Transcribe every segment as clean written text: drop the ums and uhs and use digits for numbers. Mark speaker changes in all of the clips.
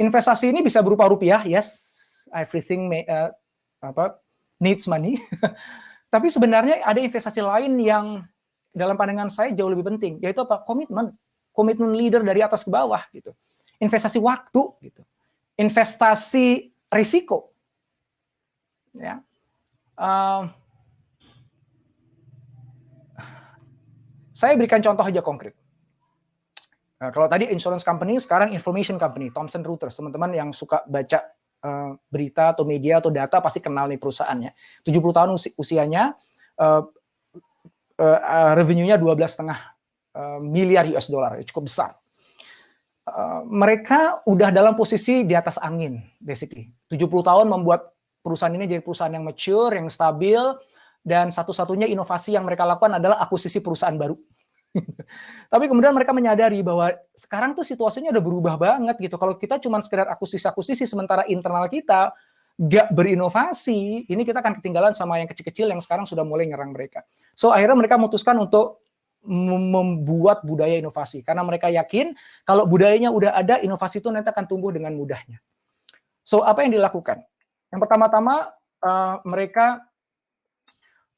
Speaker 1: Investasi ini bisa berupa rupiah, yes, everything needs money. Tapi sebenarnya ada investasi lain yang dalam pandangan saya jauh lebih penting, yaitu apa? Komitmen leader dari atas ke bawah gitu. Investasi waktu gitu. Investasi risiko. Ya. Saya berikan contoh aja konkret. Kalau tadi insurance company, sekarang information company, Thomson Reuters. Teman-teman yang suka baca berita atau media atau data pasti kenal nih perusahaannya. 70 tahun usianya, revenue-nya 12,5 miliar US dollar, cukup besar. Mereka udah dalam posisi di atas angin, basically. 70 tahun membuat perusahaan ini jadi perusahaan yang mature, yang stabil, dan satu-satunya inovasi yang mereka lakukan adalah akuisisi perusahaan baru. Tapi kemudian mereka menyadari bahwa sekarang tuh situasinya udah berubah banget gitu. Kalau kita cuma sekedar akuisisi sementara internal kita nggak berinovasi, ini kita akan ketinggalan sama yang kecil-kecil yang sekarang sudah mulai nyerang mereka. So akhirnya mereka memutuskan untuk membuat budaya inovasi karena mereka yakin kalau budayanya udah ada, inovasi itu nanti akan tumbuh dengan mudahnya. So apa yang dilakukan? Yang pertama-tama mereka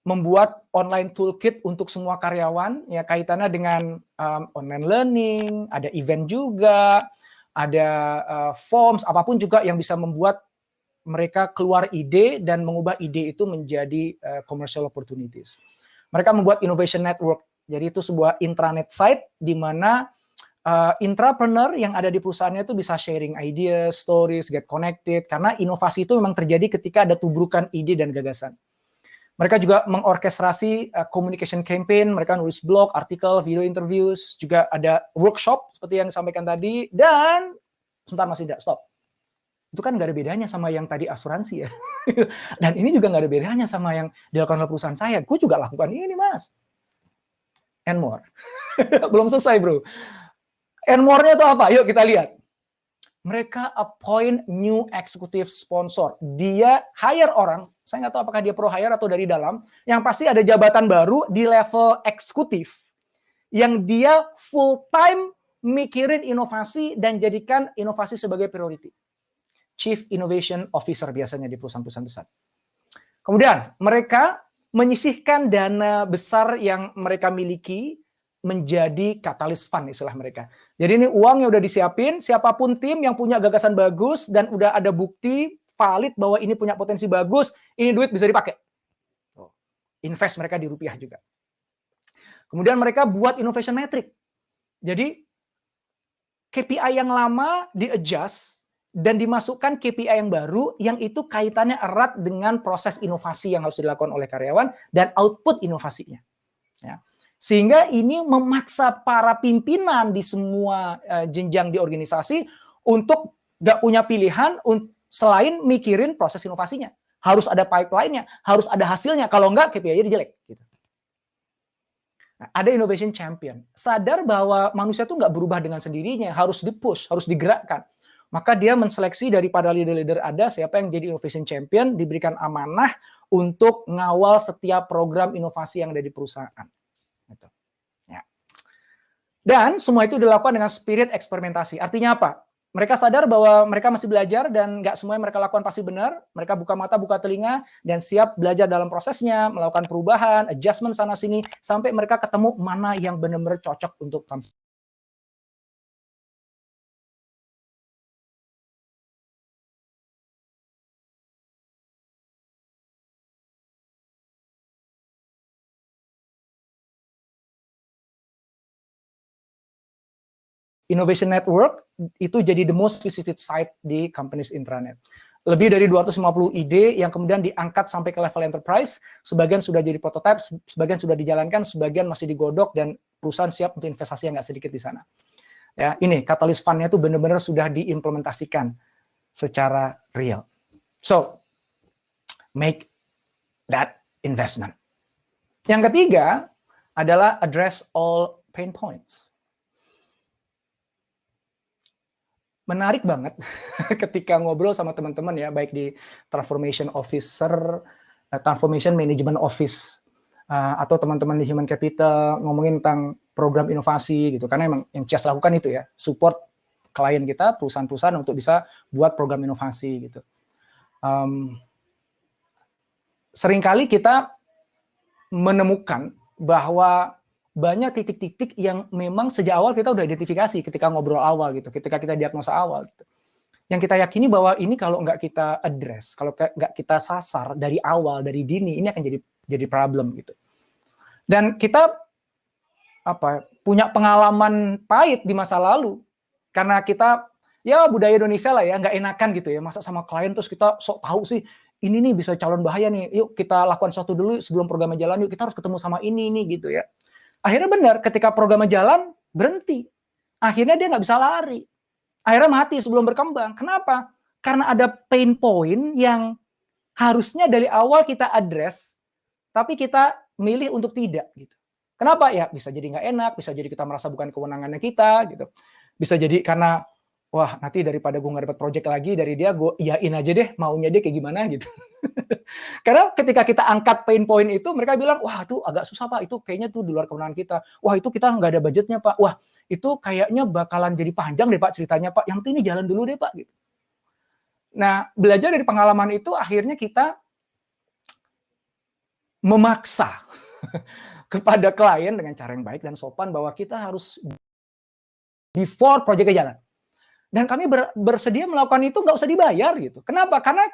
Speaker 1: membuat online toolkit untuk semua karyawan, ya kaitannya dengan online learning, ada event juga, ada forms, apapun juga yang bisa membuat mereka keluar ide dan mengubah ide itu menjadi commercial opportunities. Mereka membuat innovation network, jadi itu sebuah intranet site di mana intrapreneur yang ada di perusahaannya itu bisa sharing ideas, stories, get connected, karena inovasi itu memang terjadi ketika ada tubrukan ide dan gagasan. Mereka juga mengorkestrasi communication campaign, mereka nulis blog, artikel, video interviews, juga ada workshop seperti yang disampaikan tadi, dan sebentar masih tidak, stop. Itu kan nggak ada bedanya sama yang tadi asuransi ya. Dan ini juga nggak ada bedanya sama yang dilakukan oleh perusahaan saya. Gue juga lakukan ini, Mas. And more. Belum selesai, bro. And more-nya itu apa? Yuk kita lihat. Mereka appoint new executive sponsor. Dia hire orang, saya nggak tahu apakah dia pro hire atau dari dalam, yang pasti ada jabatan baru di level eksekutif, yang dia full time mikirin inovasi dan jadikan inovasi sebagai priority. Chief Innovation Officer biasanya di perusahaan-perusahaan besar. Kemudian mereka menyisihkan dana besar yang mereka miliki menjadi katalis fund istilah mereka. Jadi ini uang yang udah disiapin, siapapun tim yang punya gagasan bagus dan udah ada bukti valid bahwa ini punya potensi bagus, ini duit bisa dipakai. Invest mereka di rupiah juga. Kemudian mereka buat innovation metric. Jadi KPI yang lama di-adjust dan dimasukkan KPI yang baru yang itu kaitannya erat dengan proses inovasi yang harus dilakukan oleh karyawan dan output inovasinya. Ya. Sehingga ini memaksa para pimpinan di semua jenjang di organisasi untuk nggak punya pilihan selain mikirin proses inovasinya. Harus ada pipeline-nya, harus ada hasilnya. Kalau nggak, KPI-nya jelek. Gitu. Nah, ada innovation champion. Sadar bahwa manusia itu nggak berubah dengan sendirinya, harus di-push, harus digerakkan. Maka dia menseleksi daripada leader-leader ada, siapa yang jadi innovation champion, diberikan amanah untuk ngawal setiap program inovasi yang ada di perusahaan. Gitu. Ya. Dan semua itu dilakukan dengan spirit eksperimentasi. Artinya apa? Mereka sadar bahwa mereka masih belajar dan nggak semua yang mereka lakukan pasti benar. Mereka buka mata, buka telinga, dan siap belajar dalam prosesnya, melakukan perubahan, adjustment sana-sini, sampai mereka ketemu mana yang benar-benar cocok untuk kamu. Innovation Network itu jadi the most visited site di companies intranet. Lebih dari 250 ide yang kemudian diangkat sampai ke level enterprise, sebagian sudah jadi prototype, sebagian sudah dijalankan, sebagian masih digodok, dan perusahaan siap untuk investasi yang nggak sedikit di sana. Ya, ini Catalyst Fund-nya itu benar-benar sudah diimplementasikan secara real. So, make that investment. Yang ketiga adalah address all pain points. Menarik banget ketika ngobrol sama teman-teman ya, baik di Transformation Officer, Transformation Management Office, atau teman-teman di Human Capital ngomongin tentang program inovasi gitu. Karena emang yang CIAS lakukan itu ya, support klien kita, perusahaan-perusahaan untuk bisa buat program inovasi gitu. Seringkali kita menemukan bahwa banyak titik-titik yang memang sejak awal kita udah identifikasi ketika ngobrol awal gitu, ketika kita diagnosa awal gitu. Yang kita yakini bahwa ini kalau nggak kita address, kalau nggak kita sasar dari awal, dari dini, ini akan jadi problem gitu. Dan kita punya pengalaman pahit di masa lalu karena kita ya budaya Indonesia lah ya, nggak enakan gitu ya, masa sama klien terus kita sok tahu sih ini nih bisa calon bahaya nih, yuk kita lakukan sesuatu dulu sebelum programnya jalan, yuk kita harus ketemu sama ini gitu ya. Akhirnya benar, ketika programnya jalan berhenti, akhirnya dia nggak bisa lari. Akhirnya mati sebelum berkembang. Kenapa? Karena ada pain point yang harusnya dari awal kita address, tapi kita milih untuk tidak. Gitu. Kenapa? Ya bisa jadi nggak enak, bisa jadi kita merasa bukan kewenangannya kita, gitu. Bisa jadi karena, wah nanti daripada gue nggak dapat project lagi dari dia, gue iyain aja deh, maunya dia kayak gimana gitu. Karena ketika kita angkat pain point itu, mereka bilang, wah itu agak susah Pak, itu kayaknya tuh di luar kewenangan kita. Wah itu kita nggak ada budgetnya Pak. Wah itu kayaknya bakalan jadi panjang deh Pak ceritanya Pak. Yang penting ini jalan dulu deh Pak. Gitu. Nah belajar dari pengalaman itu akhirnya kita memaksa kepada klien dengan cara yang baik dan sopan bahwa kita harus before projectnya jalan. Dan kami bersedia melakukan itu nggak usah dibayar gitu. Kenapa? Karena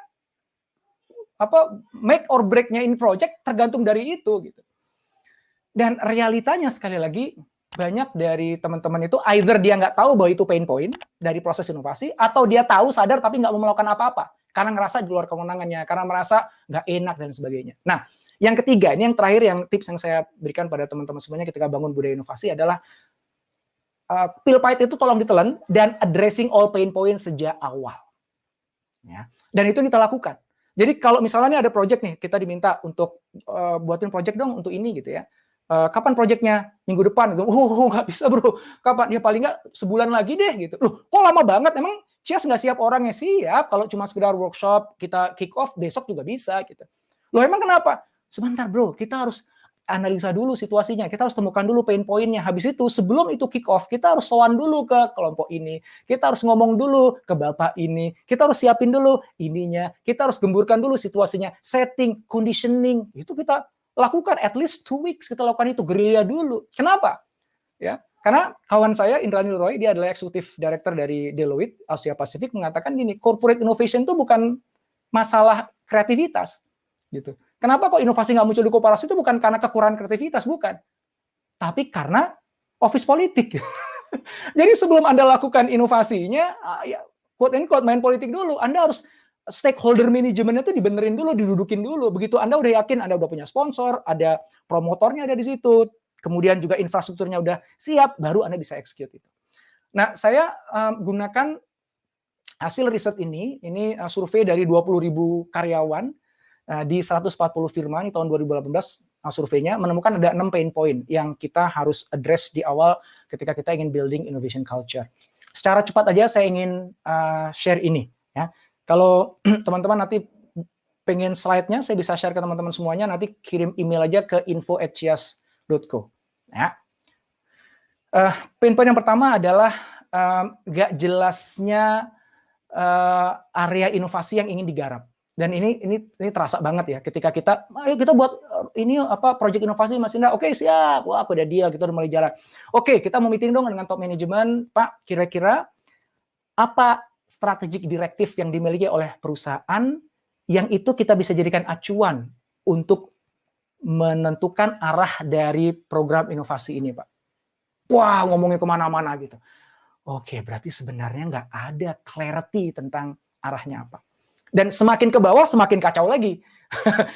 Speaker 1: make or break-nya in project tergantung dari itu gitu. Dan realitanya sekali lagi banyak dari teman-teman itu either dia nggak tahu bahwa itu pain point dari proses inovasi atau dia tahu sadar tapi nggak mau melakukan apa-apa karena ngerasa di luar kewenangannya, karena merasa nggak enak dan sebagainya. Nah, yang ketiga ini yang terakhir yang tips yang saya berikan pada teman-teman semuanya ketika bangun budaya inovasi adalah pil pahit itu tolong ditelan dan addressing all pain point sejak awal. Ya. Dan itu kita lakukan. Jadi kalau misalnya ada project nih, kita diminta untuk buatin project dong untuk ini gitu ya. Kapan projectnya? Minggu depan. Nggak bisa bro. Kapan? Ya paling nggak sebulan lagi deh gitu. Loh, kok lama banget? Emang Cias nggak siap orangnya? Siap. Kalau cuma sekedar workshop, kita kick off, besok juga bisa gitu. Loh emang kenapa? Sebentar bro, kita harus analisa dulu situasinya. Kita harus temukan dulu pain point-nya. Habis itu, sebelum itu kick off, kita harus sowan dulu ke kelompok ini. Kita harus ngomong dulu ke bapak ini. Kita harus siapin dulu ininya. Kita harus gemburkan dulu situasinya. Setting, conditioning. Itu kita lakukan at least 2 weeks. Kita lakukan itu gerilya dulu. Kenapa? Ya, karena kawan saya, Indrani Roy, dia adalah eksekutif director dari Deloitte, Asia Pasifik, mengatakan gini, corporate innovation itu bukan masalah kreativitas. Gitu. Kenapa kok inovasi nggak muncul di koperasi itu bukan karena kekurangan kreativitas, bukan. Tapi karena office politik. Jadi sebelum Anda lakukan inovasinya, ya, quote and quote, main politik dulu. Anda harus stakeholder manajemennya itu dibenerin dulu, didudukin dulu. Begitu Anda udah yakin, Anda udah punya sponsor, ada promotornya ada di situ, kemudian juga infrastrukturnya udah siap, baru Anda bisa execute itu. Nah, saya gunakan hasil riset ini survei dari 20.000 karyawan, di 140 firma di tahun 2018 surveinya menemukan ada 6 pain point yang kita harus address di awal ketika kita ingin building innovation culture. Secara cepat aja saya ingin share ini ya. Kalau teman-teman nanti pengen slide-nya saya bisa share ke teman-teman semuanya, nanti kirim email aja ke info@cias.co ya. Pain point yang pertama adalah gak jelasnya area inovasi yang ingin digarap. Dan ini terasa banget ya ketika kita ayo kita buat ini project inovasi Mas Indra. Oke, siap. Wah, aku udah deal, kita udah mulai jalan. Oke, kita mau meeting dong dengan top manajemen, Pak. Kira-kira apa strategic direktif yang dimiliki oleh perusahaan yang itu kita bisa jadikan acuan untuk menentukan arah dari program inovasi ini, Pak. Wah, ngomongnya kemana-mana gitu. Oke, berarti sebenarnya nggak ada clarity tentang arahnya apa. Dan semakin ke bawah semakin kacau lagi.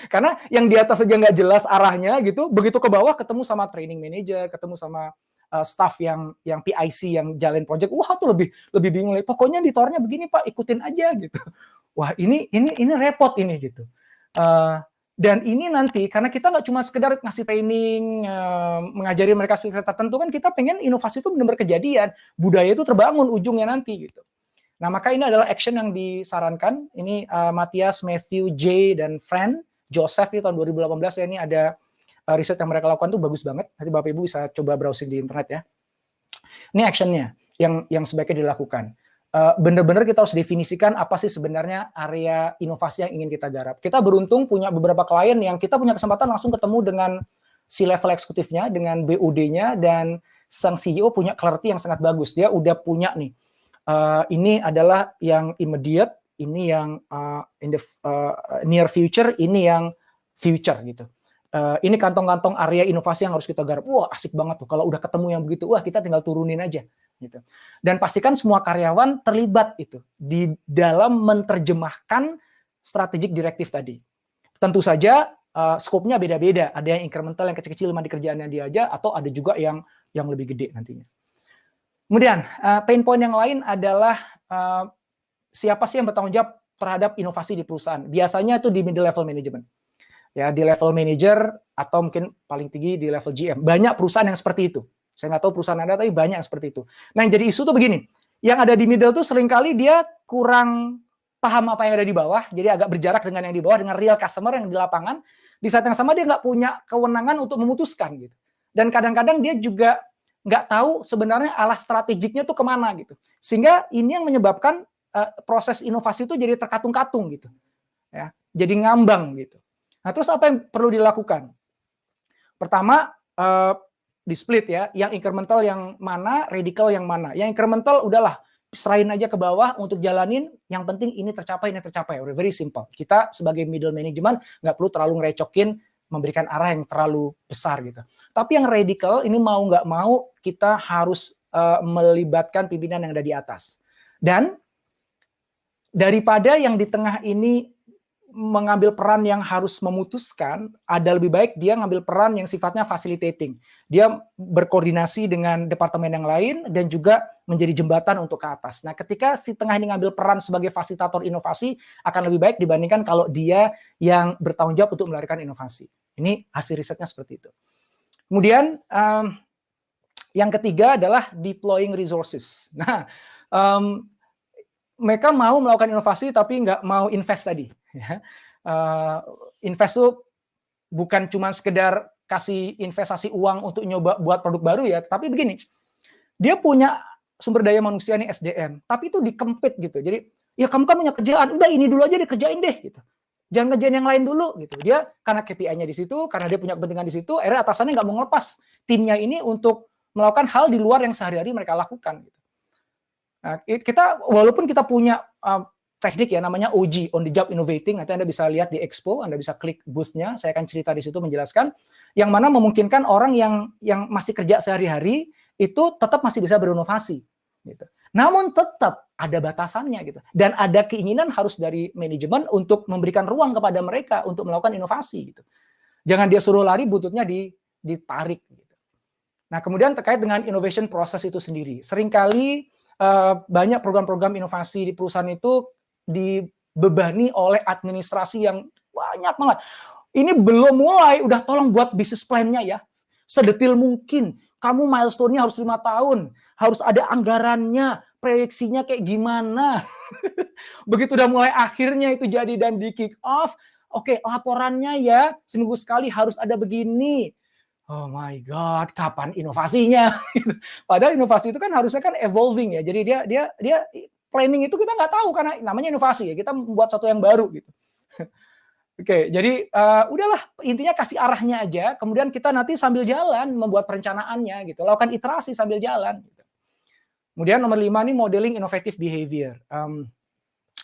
Speaker 1: Karena yang di atas saja nggak jelas arahnya gitu, begitu ke bawah ketemu sama training manager, ketemu sama staff yang PIC yang jalin project, wah tuh lebih bingung lagi. Pokoknya editornya begini Pak, ikutin aja gitu. Wah ini repot ini gitu. Dan ini nanti karena kita nggak cuma sekedar ngasih training, mengajari mereka skill tertentu, kan kita pengen inovasi itu benar-benar kejadian, budaya itu terbangun ujungnya nanti gitu. Nah, maka ini adalah action yang disarankan. Ini Matthias, Matthew, J, dan Friend, Joseph di tahun 2018 ya, ini ada riset yang mereka lakukan tuh bagus banget. Nanti Bapak Ibu bisa coba browsing di internet ya. Ini actionnya. yang sebaiknya dilakukan. Benar-benar kita harus definisikan apa sih sebenarnya area inovasi yang ingin kita garap. Kita beruntung punya beberapa klien yang kita punya kesempatan langsung ketemu dengan C-level eksekutifnya, dengan BOD-nya, dan sang CEO punya clarity yang sangat bagus. Dia udah punya nih, ini adalah yang immediate, ini yang in the near future, ini yang future gitu. Ini kantong-kantong area inovasi yang harus kita garap. Wah, asik banget tuh. Kalau udah ketemu yang begitu, wah kita tinggal turunin aja. Gitu. Dan pastikan semua karyawan terlibat itu di dalam menerjemahkan strategic directive tadi. Tentu saja skopnya beda-beda. Ada yang incremental, yang kecil-kecil di kerjaannya dia aja, atau ada juga yang lebih gede nantinya. Kemudian pain point yang lain adalah siapa sih yang bertanggung jawab terhadap inovasi di perusahaan? Biasanya itu di middle level management. Ya, di level manager atau mungkin paling tinggi di level GM. Banyak perusahaan yang seperti itu. Saya nggak tahu perusahaan Anda, tapi banyak yang seperti itu. Nah, yang jadi isu tuh begini. Yang ada di middle tuh seringkali dia kurang paham apa yang ada di bawah, jadi agak berjarak dengan yang di bawah, dengan real customer yang di lapangan. Di saat yang sama dia nggak punya kewenangan untuk memutuskan gitu. Dan kadang-kadang dia juga nggak tahu sebenarnya arah strategiknya tuh kemana gitu. Sehingga ini yang menyebabkan proses inovasi itu jadi terkatung-katung gitu. Ya, jadi ngambang gitu. Nah, terus apa yang perlu dilakukan? Pertama, di split ya, yang incremental yang mana, radical yang mana. Yang incremental udahlah, serahin aja ke bawah untuk jalanin, yang penting ini tercapai. Very simple. Kita sebagai middle management nggak perlu terlalu ngerecokin, memberikan arah yang terlalu besar gitu. Tapi yang radical ini mau nggak mau kita harus melibatkan pimpinan yang ada di atas. Dan daripada yang di tengah ini mengambil peran yang harus memutuskan, ada lebih baik dia ngambil peran yang sifatnya facilitating. Dia berkoordinasi dengan departemen yang lain dan juga menjadi jembatan untuk ke atas. Nah, ketika si tengah ini ngambil peran sebagai fasilitator inovasi, akan lebih baik dibandingkan kalau dia yang bertanggung jawab untuk melahirkan inovasi. Ini hasil risetnya seperti itu. Kemudian, yang ketiga adalah deploying resources. Nah, mereka mau melakukan inovasi tapi nggak mau invest tadi. Ya. Invest itu bukan cuma sekedar kasih investasi uang untuk nyoba buat produk baru ya, tapi begini, dia punya sumber daya manusia nih SDM, tapi itu dikempit gitu. Jadi ya kamu kan punya kerjaan, udah ini dulu aja dikerjain deh gitu. Jangan ngerjain yang lain dulu gitu. Dia karena KPI-nya di situ, karena dia punya kepentingan di situ, akhirnya atasannya nggak mau ngelepas timnya ini untuk melakukan hal di luar yang sehari-hari mereka lakukan. Gitu. Nah, kita walaupun kita punya teknik ya namanya OG, on the job innovating, nanti Anda bisa lihat di Expo, Anda bisa klik booth-nya, saya akan cerita di situ menjelaskan, yang mana memungkinkan orang yang masih kerja sehari-hari itu tetap masih bisa berinovasi. Gitu. Namun tetap ada batasannya gitu, dan ada keinginan harus dari manajemen untuk memberikan ruang kepada mereka untuk melakukan inovasi. Gitu. Jangan dia suruh lari, buntutnya ditarik. Gitu. Nah, kemudian terkait dengan innovation process itu sendiri, seringkali banyak program-program inovasi di perusahaan itu dibebani oleh administrasi yang banyak banget. Ini belum mulai, udah tolong buat bisnis plan-nya ya. Sedetil mungkin. Kamu milestone-nya harus 5 tahun. Harus ada anggarannya, proyeksinya kayak gimana. Begitu udah mulai akhirnya itu jadi dan di kick off, oke, laporannya ya, seminggu sekali harus ada begini. Oh my God, kapan inovasinya? Padahal inovasi itu kan harusnya kan evolving ya. Jadi dia planning itu kita nggak tahu karena namanya inovasi ya. Kita membuat sesuatu yang baru gitu. Oke, jadi udahlah intinya kasih arahnya aja. Kemudian kita nanti sambil jalan membuat perencanaannya gitu. Lakukan iterasi sambil jalan. Gitu. Kemudian nomor 5 nih modeling innovative behavior.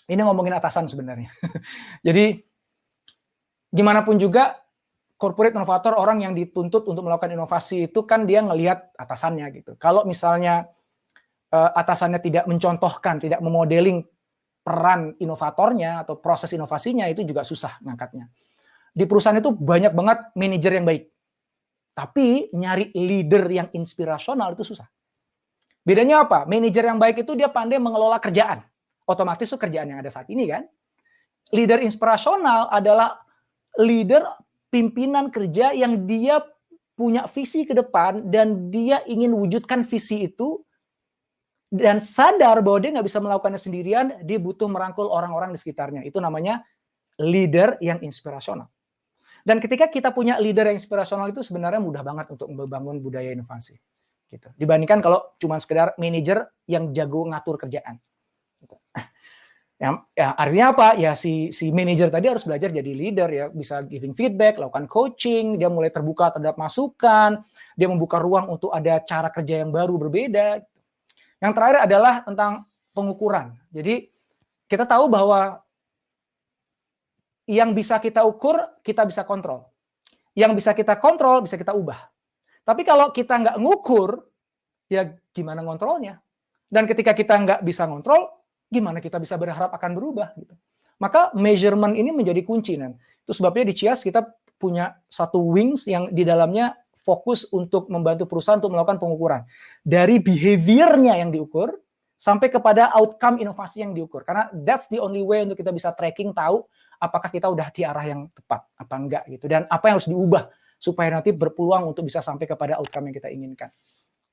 Speaker 1: Ini ngomongin atasan sebenarnya. Jadi gimana pun juga corporate inovator, orang yang dituntut untuk melakukan inovasi itu kan dia ngelihat atasannya gitu. Kalau misalnya atasannya tidak mencontohkan, tidak memodeling peran inovatornya atau proses inovasinya, itu juga susah ngangkatnya. Di perusahaan itu banyak banget manajer yang baik. Tapi nyari leader yang inspirasional itu susah. Bedanya apa? Manajer yang baik itu dia pandai mengelola kerjaan. Otomatis itu kerjaan yang ada saat ini kan. Leader inspirasional adalah leader pimpinan kerja yang dia punya visi ke depan dan dia ingin wujudkan visi itu dan sadar bahwa dia nggak bisa melakukannya sendirian, dia butuh merangkul orang-orang di sekitarnya. Itu namanya leader yang inspirasional. Dan ketika kita punya leader yang inspirasional itu sebenarnya mudah banget untuk membangun budaya inovasi. gitu. Dibandingkan kalau cuma sekedar manajer yang jago ngatur kerjaan. Gitu. Ya, artinya apa? Ya si manajer tadi harus belajar jadi leader ya, bisa giving feedback, lakukan coaching, dia mulai terbuka terhadap masukan, dia membuka ruang untuk ada cara kerja yang baru berbeda. Yang terakhir adalah tentang pengukuran. Jadi kita tahu bahwa yang bisa kita ukur, kita bisa kontrol. Yang bisa kita kontrol, bisa kita ubah. Tapi kalau kita nggak ngukur, ya gimana ngontrolnya? Dan ketika kita nggak bisa ngontrol, gimana kita bisa berharap akan berubah? Gitu. Maka measurement ini menjadi kunci. Itu sebabnya di Cias kita punya satu wings yang di dalamnya fokus untuk membantu perusahaan untuk melakukan pengukuran. Dari behavior-nya yang diukur, sampai kepada outcome inovasi yang diukur. Karena that's the only way untuk kita bisa tracking, tahu apakah kita udah di arah yang tepat, apa enggak gitu. Dan apa yang harus diubah, supaya nanti berpeluang untuk bisa sampai kepada outcome yang kita inginkan.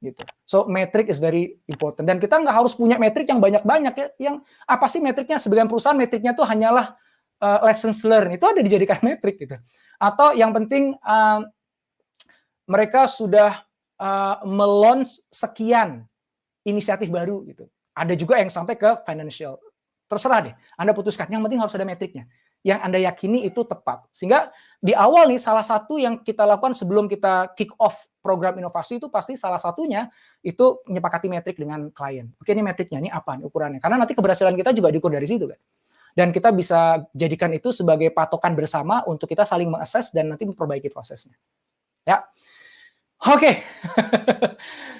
Speaker 1: Gitu. So metric is very important. Dan kita nggak harus punya metrik yang banyak-banyak ya. Yang apa sih metriknya? Sebagian perusahaan metriknya tuh hanyalah lessons learned. Itu ada dijadikan metrik gitu. Atau yang penting mereka sudah melaunch sekian inisiatif baru gitu. Ada juga yang sampai ke financial. Terserah deh, Anda putuskan. Yang penting harus ada metriknya. Yang Anda yakini itu tepat. Sehingga di awal nih, salah satu yang kita lakukan sebelum kita kick off program inovasi itu pasti salah satunya itu menyepakati metrik dengan klien. Oke, ini metriknya, ini apa nih ukurannya? Karena nanti keberhasilan kita juga diukur dari situ kan. Dan kita bisa jadikan itu sebagai patokan bersama untuk kita saling mengakses dan nanti memperbaiki prosesnya. Ya. Oke.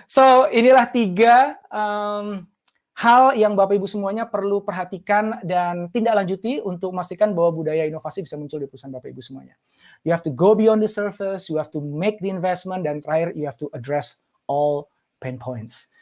Speaker 1: So, inilah 3 hal yang Bapak Ibu semuanya perlu perhatikan dan tindak lanjuti untuk memastikan bahwa budaya inovasi bisa muncul di perusahaan Bapak Ibu semuanya. You have to go beyond the surface, you have to make the investment, dan terakhir you have to address all pain points.